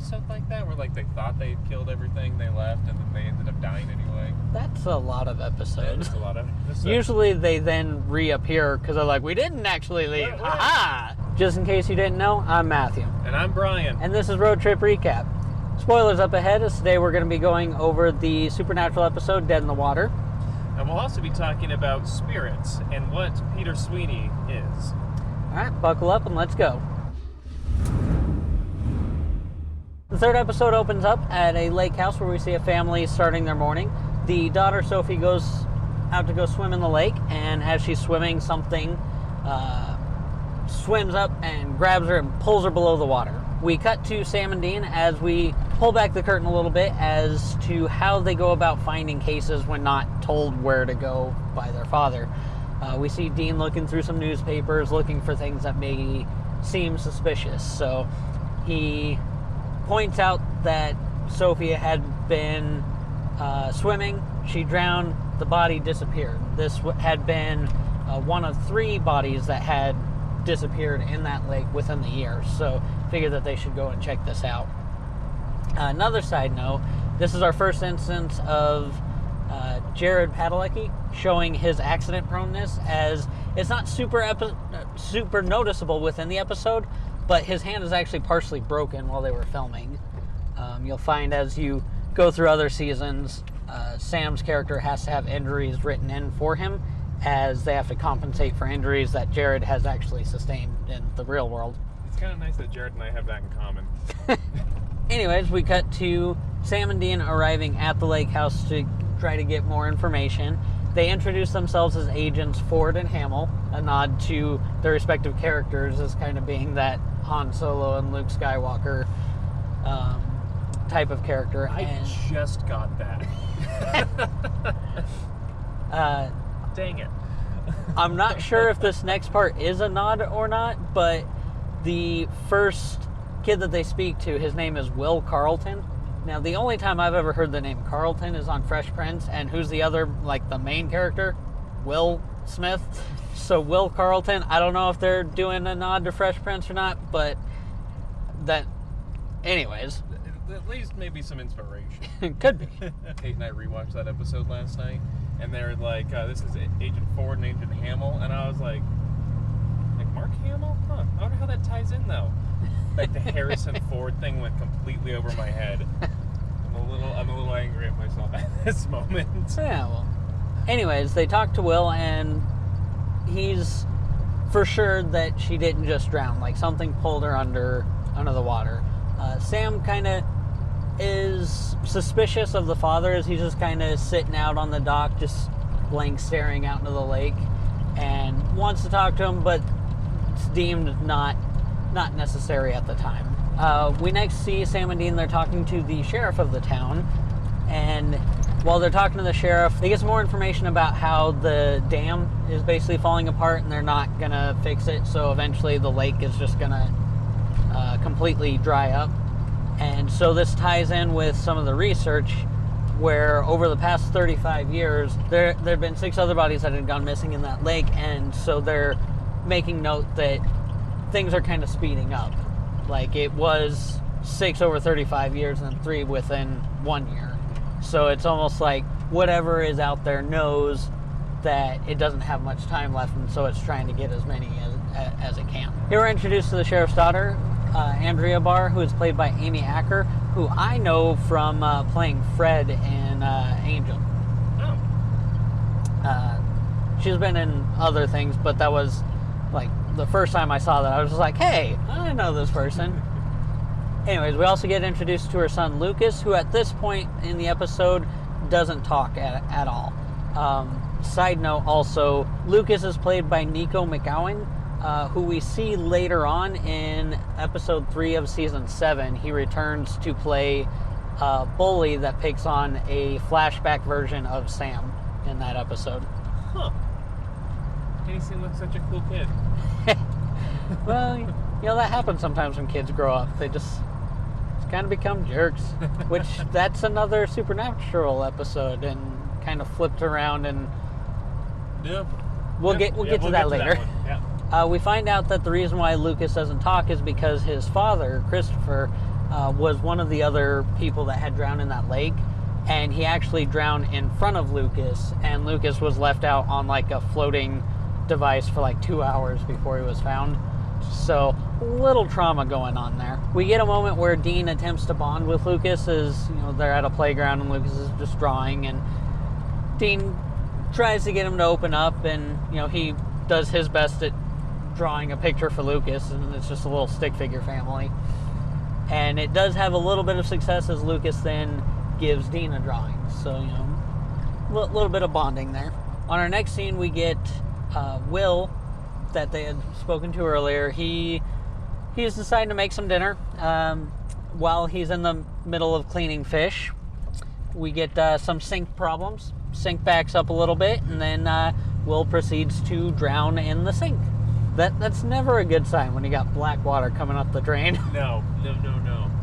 episode like that, where like they thought they had killed everything, they left, and then they ended up dying anyway? That's a lot of episodes. That's a lot of episodes. Usually they then reappear because they're like, we didn't actually leave. Right. Aha! Just in case you didn't know, I'm Matthew. And I'm Brian. And this is Road Trip Recap. Spoilers up ahead, as today we're going to be going over the supernatural episode, Dead in the Water. And we'll also be talking about spirits and what Peter Sweeney is. Alright, buckle up and let's go. The third episode opens up at a lake house where we see a family starting their morning. The daughter, Sophie, goes out to go swim in the lake, and as she's swimming, something swims up and grabs her and pulls her below the water. We cut to Sam and Dean as we pull back the curtain a little bit as to how they go about finding cases when not told where to go by their father. We see Dean looking through some newspapers, looking for things that may seem suspicious. So he points out that Sophia had been swimming. She drowned. The body disappeared. This had been one of 3 bodies that had disappeared in that lake within the year. So figured that they should go and check this out. Another side note, this is our first instance of Jared Padalecki showing his accident proneness, as it's not super noticeable within the episode, but his hand is actually partially broken while they were filming. You'll find as you go through other seasons, Sam's character has to have injuries written in for him, as they have to compensate for injuries that Jared has actually sustained in the real world. It's kind of nice that Jared and I have that in common. Anyways, we cut to Sam and Dean arriving at the lake house to try to get more information. They introduce themselves as agents Ford and Hamill, a nod to their respective characters as kind of being that Han Solo and Luke Skywalker type of character. I just got that. Dang it. I'm not sure if this next part is a nod or not, but the first kid that they speak to, his name is Will Carlton. Now, the only time I've ever heard the name Carlton is on Fresh Prince, and who's the other, like, the main character? Will Smith. So, Will Carlton, I don't know if they're doing a nod to Fresh Prince or not, but that, anyways. At least maybe some inspiration. Could be. Kate and I rewatched that episode last night, and they're like, this is Agent Ford and Agent Hamill, and I was like Mark Hamill? Huh, I wonder how that ties in, though. Like, the Harrison Ford thing went completely over my head. I'm a little angry at myself at this moment. Yeah, well. Anyways, they talk to Will, and he's for sure that she didn't just drown. Like, something pulled her under the water. Sam kind of is suspicious of the father, as he's just kind of sitting out on the dock, just blank staring out into the lake, and wants to talk to him, but it's deemed not necessary at the time. We next see Sam and Dean. They're talking to the sheriff of the town, and while they're talking to the sheriff, they get some more information about how the dam is basically falling apart and they're not gonna fix it, so eventually the lake is just gonna completely dry up. And so this ties in with some of the research where over the past 35 years there have been 6 other bodies that had gone missing in that lake, and so they're making note that things are kind of speeding up. Like, it was 6 over 35 years and 3 within 1 year. So it's almost like whatever is out there knows that it doesn't have much time left, and so it's trying to get as many as it can. Here we're introduced to the sheriff's daughter, Andrea Barr, who is played by Amy Acker, who I know from playing Fred in Angel. Oh. She's been in other things, but that was like the first time I saw that, I was just like, hey, I know this person. Anyways, we also get introduced to her son, Lucas, who at this point in the episode doesn't talk at all. Side note also, Lucas is played by Nico McGowan, who we see later on in episode 3 of season 7. He returns to play a bully that picks on a flashback version of Sam in that episode. Huh. And he seemed like such a cool kid. Well, you know, that happens sometimes when kids grow up. They just kind of become jerks, which that's another supernatural episode, and kind of flipped around, and we'll get to that later. Yeah. We find out that the reason why Lucas doesn't talk is because his father, Christopher, was one of the other people that had drowned in that lake, and he actually drowned in front of Lucas, and Lucas was left out on like a floating device for like 2 hours before he was found. So little trauma going on there. We get a moment where Dean attempts to bond with Lucas as, you know, they're at a playground and Lucas is just drawing, and Dean tries to get him to open up, and, you know, he does his best at drawing a picture for Lucas, and it's just a little stick figure family. And it does have a little bit of success as Lucas then gives Dean a drawing. So, you know, a little bit of bonding there. On our next scene, we get Will, that they had spoken to earlier. He's deciding to make some dinner while he's in the middle of cleaning fish. We get some sink problems. Sink backs up a little bit, and then Will proceeds to drown in the sink. That's never a good sign when you got black water coming up the drain. No.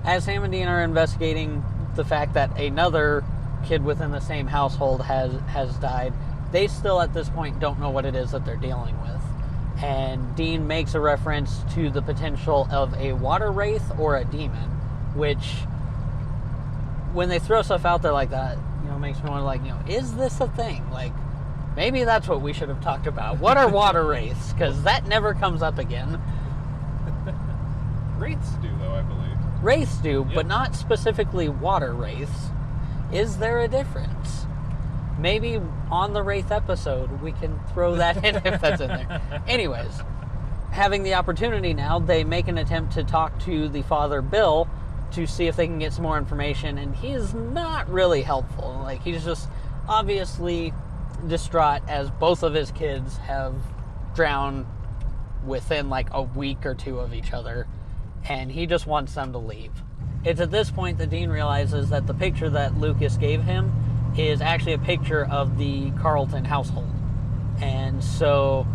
As Sam and Dean are investigating the fact that another kid within the same household has died, they still at this point don't know what it is that they're dealing with. And Dean makes a reference to the potential of a water wraith or a demon, which, when they throw stuff out there like that, you know, makes me wonder, like, you know, is this a thing? Like, maybe that's what we should have talked about. What are water wraiths? Because that never comes up again. Wraiths do, though, I believe. Wraiths do, Yep. but not specifically water wraiths. Is there a difference? Maybe on the Wraith episode, we can throw that in if that's in there. Anyways, having the opportunity now, they make an attempt to talk to the father, Bill, to see if they can get some more information, and he's not really helpful. Like, he's just obviously distraught as both of his kids have drowned within like a week or two of each other, and he just wants them to leave. It's at this point that Dean realizes that the picture that Lucas gave him is actually a picture of the Carlton household. And so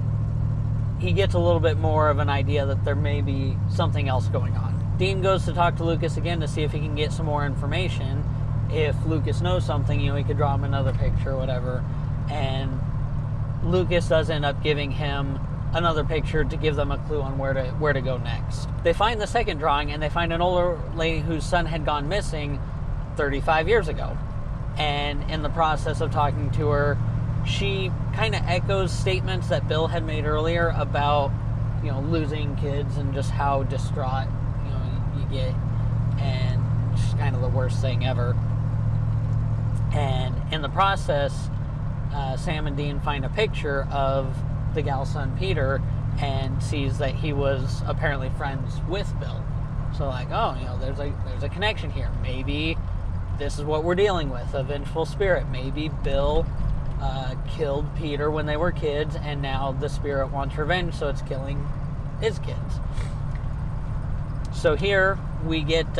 he gets a little bit more of an idea that there may be something else going on. Dean goes to talk to Lucas again to see if he can get some more information. If Lucas knows something, you know, he could draw him another picture or whatever. And Lucas does end up giving him another picture to give them a clue on where to go next. They find the second drawing, and they find an older lady whose son had gone missing 35 years ago. And in the process of talking to her, she kind of echoes statements that Bill had made earlier about, you know, losing kids and just how distraught, you know, you get, and just kind of the worst thing ever. And in the process, Sam and Dean find a picture of the gal's son Peter and sees that he was apparently friends with Bill. So like, oh, you know, there's a connection here. Maybe this is what we're dealing with, a vengeful spirit. Maybe Bill killed Peter when they were kids, and now the spirit wants revenge, so it's killing his kids. So here we get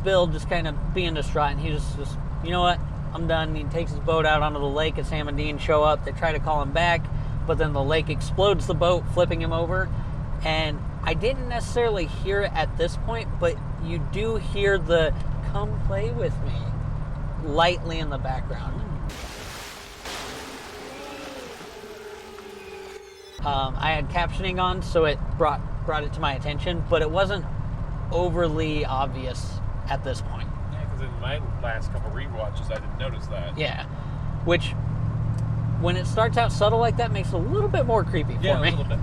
Bill just kind of being distraught, and he's just, you know what, I'm done. He takes his boat out onto the lake, and Sam and Dean show up. They try to call him back, but then the lake explodes the boat, flipping him over. And I didn't necessarily hear it at this point, but you do hear the "come play with me" lightly in the background. I had captioning on, so it brought it to my attention, but it wasn't overly obvious at this point. Yeah, because in my last couple rewatches, I didn't notice that. Yeah, which, when it starts out subtle like that, makes it a little bit more creepy for me. Yeah, a little bit.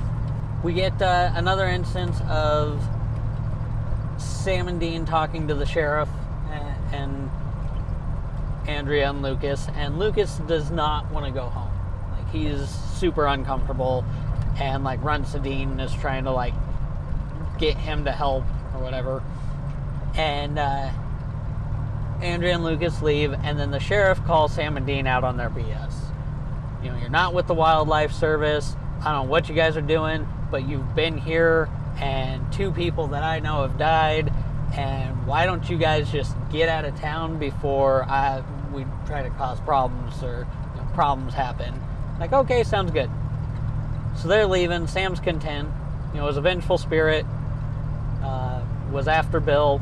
We get another instance of Sam and Dean talking to the sheriff and Andrea and Lucas does not want to go home. Like, he's super uncomfortable and like runs to Dean and is trying to like get him to help or whatever. And Andrea and Lucas leave, and then the sheriff calls Sam and Dean out on their BS. You know, you're not with the wildlife service. I don't know what you guys are doing, but you've been here, and 2 people that I know have died, and why don't you guys just get out of town before we try to cause problems, or, you know, problems happen. Like, okay, sounds good. So they're leaving. Sam's content. You know, it was a vengeful spirit. Was after Bill.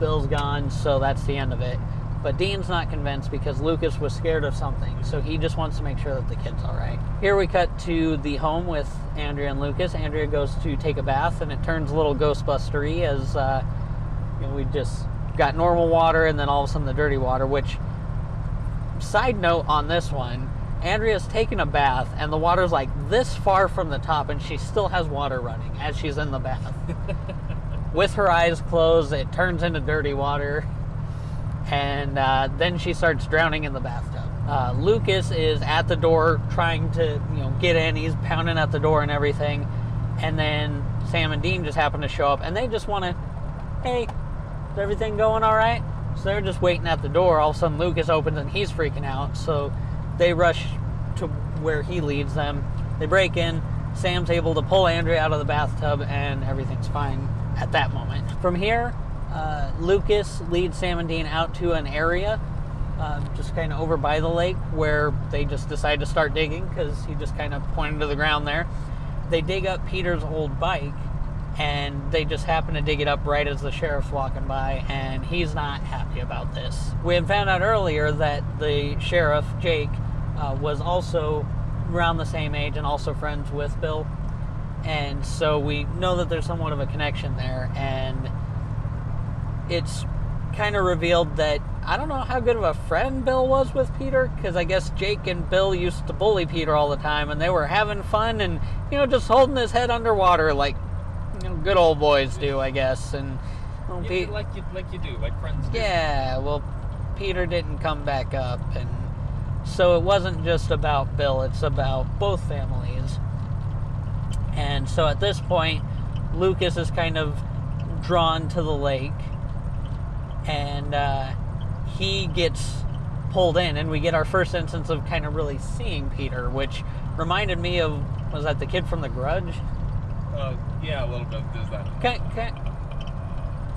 Bill's gone, so that's the end of it. But Dean's not convinced because Lucas was scared of something, so he just wants to make sure that the kid's all right. Here we cut to the home with Andrea and Lucas. Andrea goes to take a bath, and it turns a little Ghostbuster-y as we just got normal water and then all of a sudden the dirty water, which, side note on this one, Andrea's taking a bath, and the water's like this far from the top, and she still has water running as she's in the bath. With her eyes closed, it turns into dirty water. And then she starts drowning in the bathtub. Lucas is at the door trying to, get in. He's pounding at the door and everything. And then Sam and Dean just happen to show up, and they just want to, hey, is everything going all right? So they're just waiting at the door. All of a sudden, Lucas opens, and he's freaking out. So they rush to where he leads them. They break in. Sam's able to pull Andrea out of the bathtub, and everything's fine at that moment. From here, Lucas leads Sam and Dean out to an area just kind of over by the lake where they just decide to start digging because he just kind of pointed to the ground there. They dig up Peter's old bike, and they just happen to dig it up right as the sheriff's walking by, and he's not happy about this. We had found out earlier that the sheriff, Jake, was also around the same age and also friends with Bill, and so we know that there's somewhat of a connection there, and it's kind of revealed that I don't know how good of a friend Bill was with Peter, because I guess Jake and Bill used to bully Peter all the time, and they were having fun and, just holding his head underwater like, good old boys do, I guess. And like you do, like friends do. Yeah, well, Peter didn't come back up, and so it wasn't just about Bill, it's about both families. And so at this point, Lucas is kind of drawn to the lake, and he gets pulled in, and we get our first instance of kind of really seeing Peter, which reminded me of, was that the kid from The Grudge? Yeah, a little bit. There's that.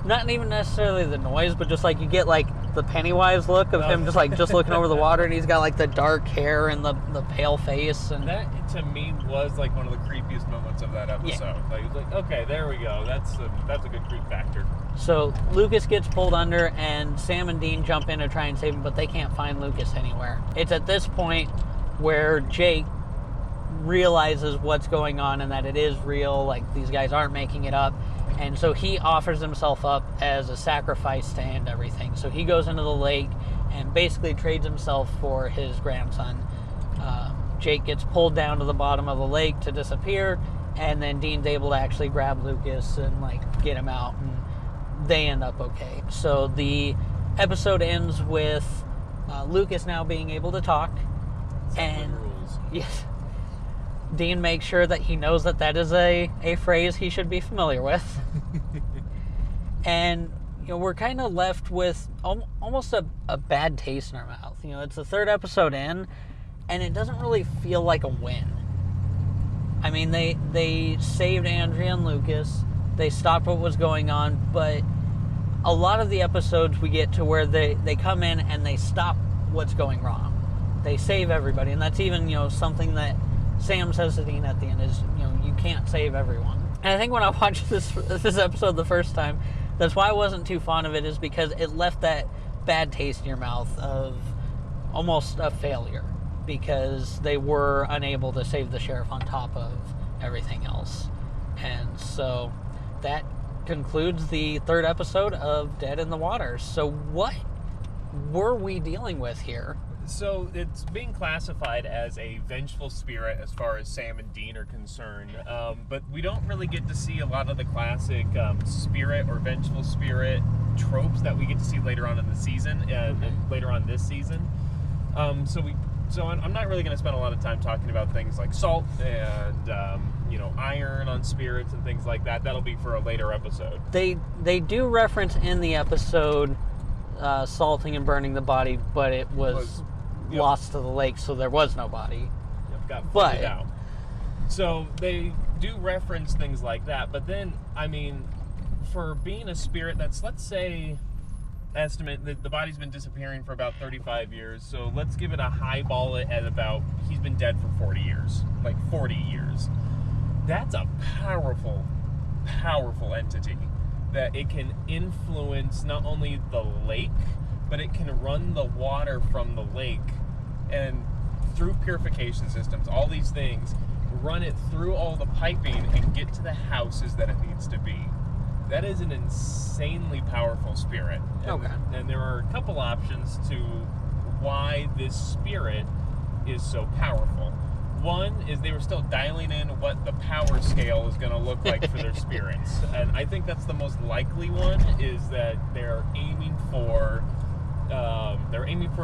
Not even necessarily the noise, but just like you get like the Pennywise look of him just looking over the water, and he's got like the dark hair and the pale face, and that to me was like one of the creepiest moments of that episode. Yeah. Like okay, there we go. That's a good creep factor. So Lucas gets pulled under, and Sam and Dean jump in to try and save him, but they can't find Lucas anywhere. It's at this point where Jake realizes what's going on and that it is real, like these guys aren't making it up, and so he offers himself up as a sacrifice to end everything. So he goes into the lake and basically trades himself for his grandson. Jake gets pulled down to the bottom of the lake to disappear, and then Dean's able to actually grab Lucas and get him out, and they end up okay. So the episode ends with Lucas now being able to talk, and yes, Dean makes sure that he knows that is a phrase he should be familiar with. And we're kind of left with almost a bad taste in our mouth. It's the third episode in, and it doesn't really feel like a win. I mean, they saved Andrea and Lucas, they stopped what was going on, but a lot of the episodes we get to where they come in and they stop what's going wrong. They save everybody, and that's even, something that Sam says to Dean at the end is, you can't save everyone. And I think when I watched this episode the first time, that's why I wasn't too fond of it, is because it left that bad taste in your mouth of almost a failure, because they were unable to save the sheriff on top of everything else. And so that concludes the third episode of Dead in the Water. So what were we dealing with here? So it's being classified as a vengeful spirit as far as Sam and Dean are concerned, but we don't really get to see a lot of the classic spirit or vengeful spirit tropes that we get to see later on in the season, later on this season. So I'm not really going to spend a lot of time talking about things like salt and iron on spirits and things like that. That'll be for a later episode. They do reference in the episode salting and burning the body, but it was lost to the lake, so there was no body. Got flooded out. So they do reference things like that, but then, I mean, for being a spirit that's, let's say, estimate that the body's been disappearing for about 35 years, so let's give it a highball at about, he's been dead for 40 years. Like 40 years. That's a powerful, powerful entity that it can influence not only the lake, but it can run the water from the lake and through purification systems, all these things, run it through all the piping and get to the houses that it needs to be. That is an insanely powerful spirit. And there are a couple options to why this spirit is so powerful. One is they were still dialing in what the power scale is going to look like for their spirits. And I think that's the most likely one, is that they're aiming for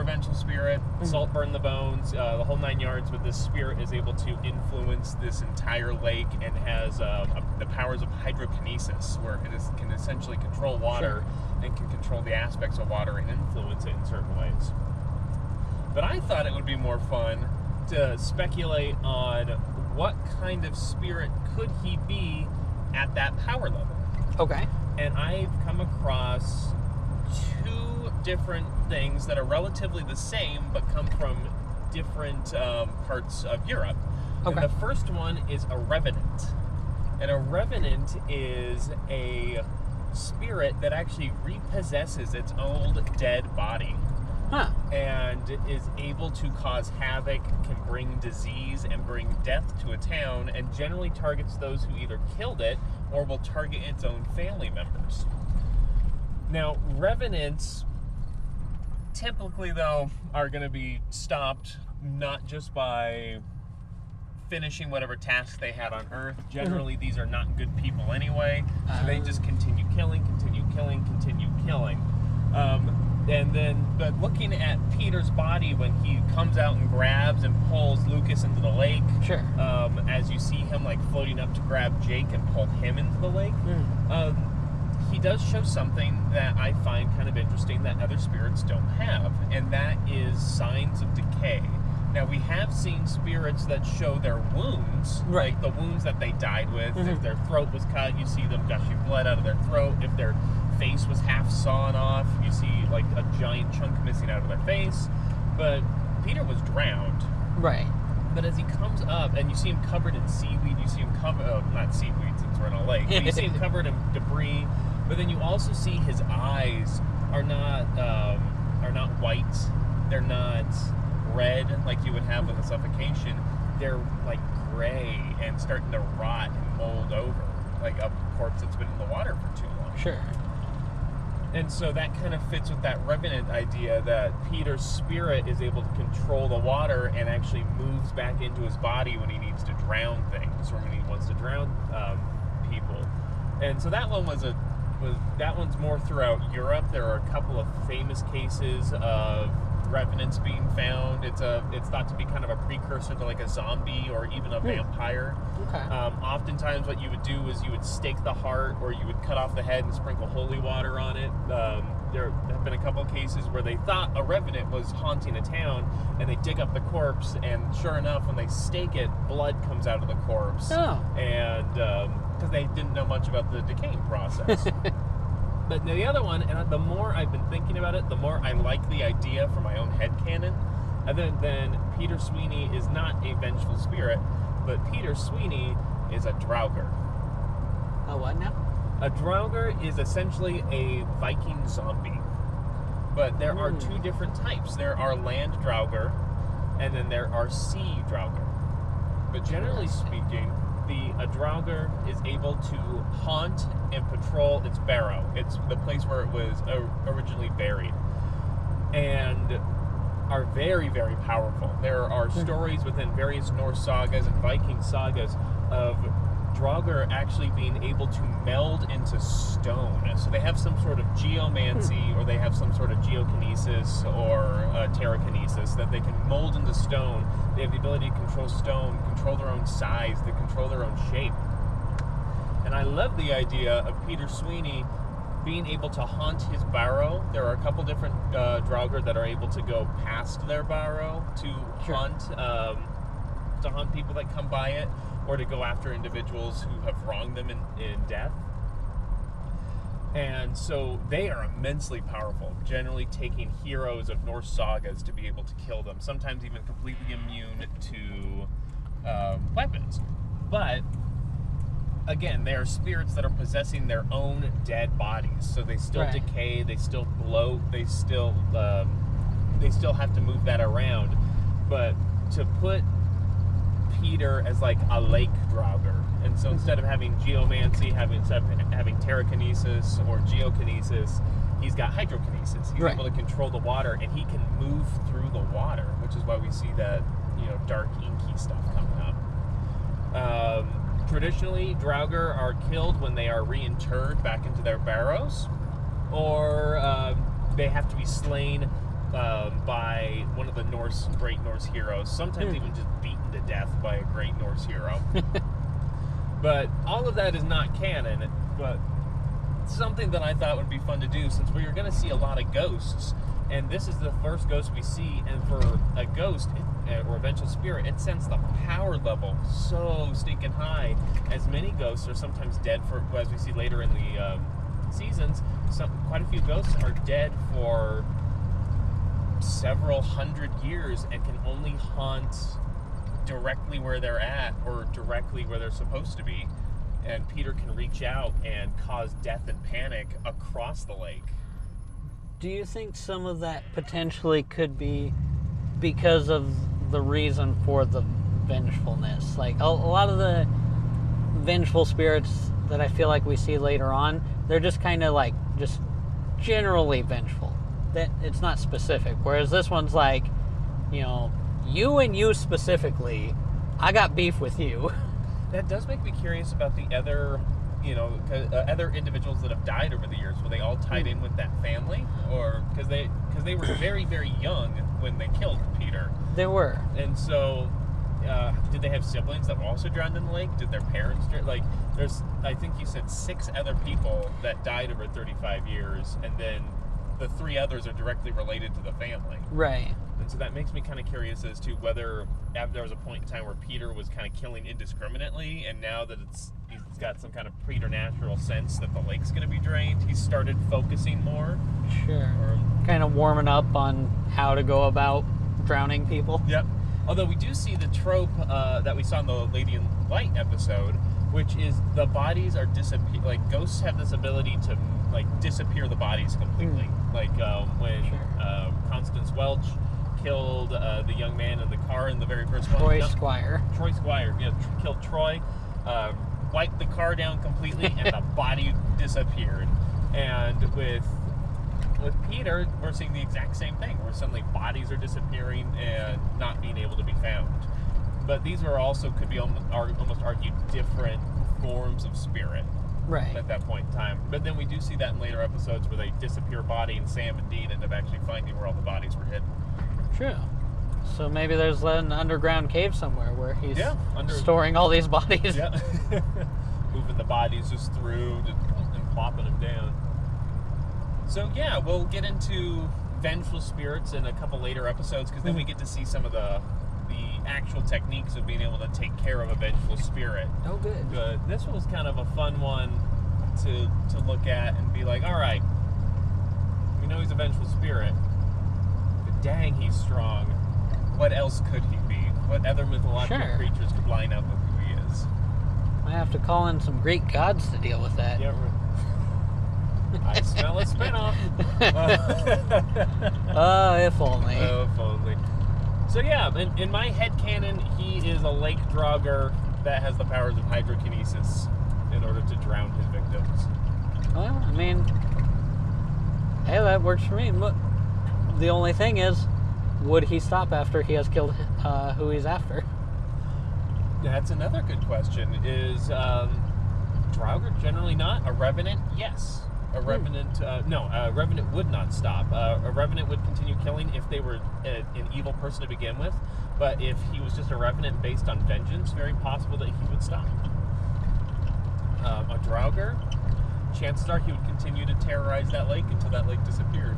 Vengeful Spirit, Salt Burn the Bones, the whole 9 yards, but this spirit is able to influence this entire lake and has the powers of hydrokinesis, where it can essentially control water and can control the aspects of water and influence it in certain ways. But I thought it would be more fun to speculate on what kind of spirit could he be at that power level. Okay. And I've come across 2 different things that are relatively the same but come from different parts of Europe. Okay. And the first one is a revenant. And a revenant is a spirit that actually repossesses its old dead body. Huh. And is able to cause havoc, can bring disease and bring death to a town, and generally targets those who either killed it or will target its own family members. Now, revenants typically, though, are going to be stopped not just by finishing whatever tasks they had on Earth. Generally, these are not good people anyway, so they just continue killing. But looking at Peter's body when he comes out and grabs and pulls Lucas into the lake, as you see him like floating up to grab Jake and pull him into the lake, he does show something that I find kind of interesting that other spirits don't have, and that is signs of decay. Now, we have seen spirits that show their wounds, like the wounds that they died with. If their throat was cut, you see them gushing blood out of their throat. If their face was half sawn off, you see like a giant chunk missing out of their face. But Peter was drowned. Right. But as he comes up, and you see him covered in seaweed, you see him covered, not seaweed since we're in a lake, but you see him covered in debris, but then you also see his eyes are not white, they're not red like you would have with a suffocation, they're like gray and starting to rot and mold over, like a corpse that's been in the water for too long. Sure. And so that kind of fits with that revenant idea that Peter's spirit is able to control the water and actually moves back into his body when he needs to drown things or when he wants to drown people. And so that one that one's more throughout Europe. There are a couple of famous cases of revenants being found. It's thought to be kind of a precursor to like a zombie or even a vampire. Okay. Oftentimes what you would do is you would stake the heart or you would cut off the head and sprinkle holy water on it. There have been a couple of cases where they thought a revenant was haunting a town and they dig up the corpse, and sure enough, when they stake it, blood comes out of the corpse. Oh. And because they didn't know much about the decaying process. But the other one, and the more I've been thinking about it, the more I like the idea for my own headcanon. Other than Peter Sweeney is not a vengeful spirit, but Peter Sweeney is a Draugr. A what now? A Draugr is essentially a Viking zombie. But there are 2 different types. There are land Draugr, and then there are sea Draugr. But generally speaking, a Draugr is able to haunt and patrol its barrow. It's the place where it was originally buried, and are very, very powerful. There are stories within various Norse sagas and Viking sagas of Draugr actually being able to meld into stone. So they have some sort of geomancy, or they have some sort of geokinesis or terrakinesis that they can mold into stone. They have the ability to control stone, control their own size, they control their own shape. And I love the idea of Peter Sweeney being able to haunt his barrow. There are a couple different Draugr that are able to go past their barrow to hunt people that come by it, or to go after individuals who have wronged them in death. And so they are immensely powerful, generally taking heroes of Norse sagas to be able to kill them, sometimes even completely immune to weapons. But again, they are spirits that are possessing their own dead bodies, so they still Right. decay, they still bloat, they still have to move that around. But to put Peter as like a lake draugr, and so instead of having geomancy, instead of having terrakinesis or geokinesis, he's got hydrokinesis. He's Right. able to control the water, and he can move through the water, which is why we see that, dark inky stuff coming up. Traditionally, draugr are killed when they are reinterred back into their barrows, or they have to be slain by one of the great Norse heroes, sometimes even just beaten to death by a great Norse hero. But all of that is not canon, but something that I thought would be fun to do, since we are going to see a lot of ghosts, and this is the first ghost we see, and for a ghost or a vengeful spirit, it sends the power level so stinking high, as many ghosts are sometimes dead for, as we see later in the seasons, quite a few ghosts are dead for several hundred years and can only haunt directly where they're at or directly where they're supposed to be, and Peter can reach out and cause death and panic across the lake. Do you think some of that potentially could be because of the reason for the vengefulness? Like a lot of the vengeful spirits that I feel like we see later on, they're just kind of like just generally vengeful. That it's not specific. Whereas this one's like, you and you specifically, I got beef with you. That does make me curious about the other, other individuals that have died over the years. Were they all tied in with that family, or because they were very, very young when they killed Peter? They were. And so, did they have siblings that were also drowned in the lake? Did their parents there's, I think you said 6 other people that died over 35 years, and then the 3 others are directly related to the family. Right. And so that makes me kind of curious as to whether there was a point in time where Peter was kind of killing indiscriminately, and now that he's got some kind of preternatural sense that the lake's going to be drained, he's started focusing more. Sure. Kind of warming up on how to go about drowning people. Yep. Although we do see the trope that we saw in the Lady in Light episode, which is the bodies are disappear. Like ghosts have this ability to disappear the bodies completely. Like when Constance Welch killed the young man in the car in the very first one. Troy Squire. Troy Squire, yeah, killed Troy, wiped the car down completely, and the body disappeared. And with Peter, we're seeing the exact same thing, where suddenly bodies are disappearing and not being able to be found. But these are also could be almost argued different forms of spirit. Right. At that point in time. But then we do see that in later episodes where they disappear a body, and Sam and Dean end up actually finding where all the bodies were hidden. True. So maybe there's an underground cave somewhere where he's storing all these bodies. Yeah. Moving the bodies just through and plopping them down. So yeah, we'll get into vengeful spirits in a couple later episodes, because then we get to see some of the actual techniques of being able to take care of a vengeful spirit. Oh, good. But this was kind of a fun one to look at and be like, all right, we know he's a vengeful spirit, but dang, he's strong. What else could he be? What other mythological creatures could line up with who he is? I have to call in some Greek gods to deal with that. Yeah, I smell a spinoff. If only. Oh, if only. So yeah, in my headcanon, he is a lake draugr that has the powers of hydrokinesis in order to drown his victims. Well, I mean, hey, that works for me. But the only thing is, would he stop after he has killed who he's after? That's another good question. Is draugr generally not? A revenant, yes. A revenant, no. A revenant would not stop. A revenant would continue killing if they were an evil person to begin with. But if he was just a revenant based on vengeance, very possible that he would stop. A draugr, chances are he would continue to terrorize that lake until that lake disappeared.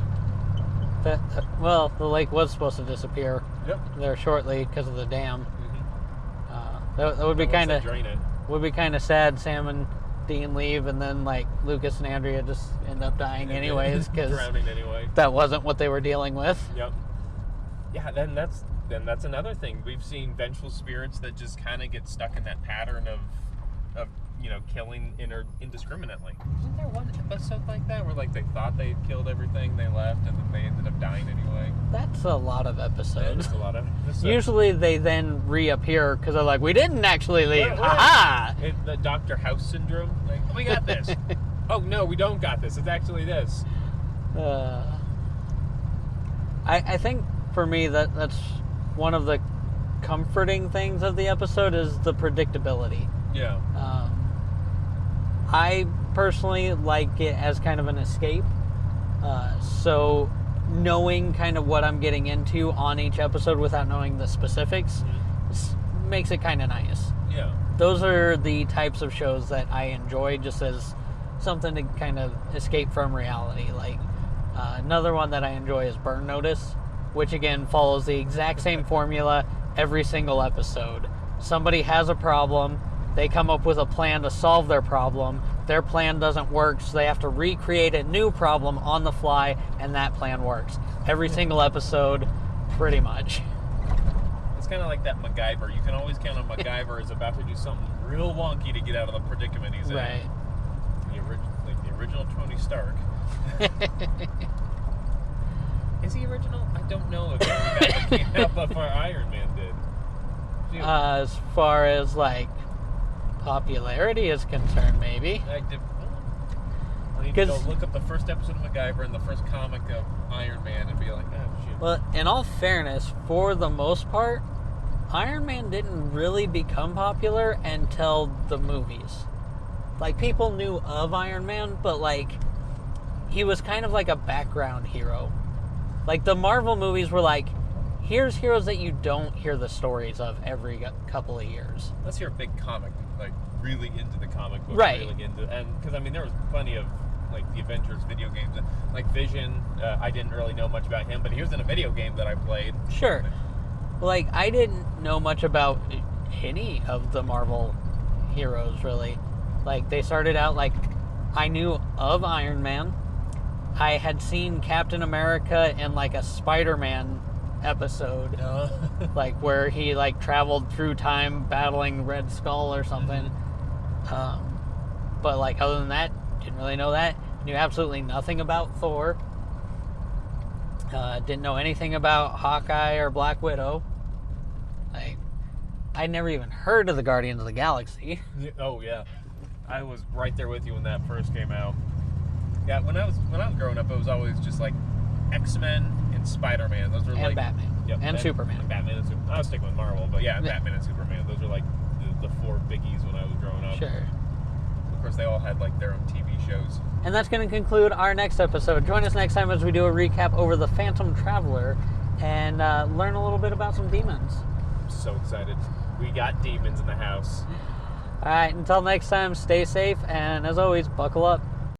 Well, the lake was supposed to disappear there shortly because of the dam. That would be kind of sad. Sam and Dean leave, and then Lucas and Andrea just end up dying anyways because drowning anyway. That wasn't what they were dealing with. Yep. Yeah. Then that's another thing. We've seen vengeful spirits that just kind of get stuck in that pattern of killing indiscriminately. Wasn't there one episode like that where like they thought they killed everything, they left, and then they ended up dying anyway? That's a lot of episodes. That's a lot of episodes. Usually they then reappear because they're like, we didn't actually leave. Ha The Dr. House syndrome. Like, oh, we got this. Oh no, we don't got this. It's actually this. I think for me that's one of the comforting things of the episode is the predictability. Yeah. I personally like it as kind of an escape. So knowing kind of what I'm getting into on each episode without knowing the specifics makes it kind of nice. Yeah. Those are the types of shows that I enjoy just as something to kind of escape from reality. Like another one that I enjoy is Burn Notice, which again follows the exact same formula every single episode. Somebody has a problem, they come up with a plan to solve their problem, their plan doesn't work, so they have to recreate a new problem on the fly, and that plan works. Every single episode, pretty much. It's kind of like that MacGyver. You can always count on MacGyver is about to do something real wonky to get out of the predicament he's in. Right. The original Tony Stark. Is he original? I don't know if the guy that came out before Iron Man did. As far as like popularity is concerned, maybe. I need to go look up the first episode of MacGyver and the first comic of Iron Man and be like, oh shit. Well, in all fairness, for the most part, Iron Man didn't really become popular until the movies. Like, people knew of Iron Man, but like he was kind of like a background hero. Like, the Marvel movies were like, here's heroes that you don't hear the stories of every couple of years. Unless you're a big comic, like really into the comic book, right? Really into, and because I mean, there was plenty of like the Avengers video games, like Vision. I didn't really know much about him, but he was in a video game that I played. Sure. Like, I didn't know much about any of the Marvel heroes really. Like, they started out like I knew of Iron Man. I had seen Captain America in like a Spider-Man episode, like where he like traveled through time battling Red Skull or something. But like other than that, didn't really know that. Knew absolutely nothing about Thor. Didn't know anything about Hawkeye or Black Widow. Like, I'd never even heard of the Guardians of the Galaxy. Oh yeah, I was right there with you when that first came out. Yeah, when I was growing up, it was always just like X-Men and Spider-Man. Those were and Batman. Yep, and Superman. And Batman and Superman. I was sticking with Marvel, but yeah, Batman and Superman. Those were like the four biggies when I was growing up. Sure. Of course, they all had like their own TV shows. And that's going to conclude our next episode. Join us next time as we do a recap over The Phantom Traveler and learn a little bit about some demons. I'm so excited. We got demons in the house. All right, until next time, stay safe, and as always, buckle up.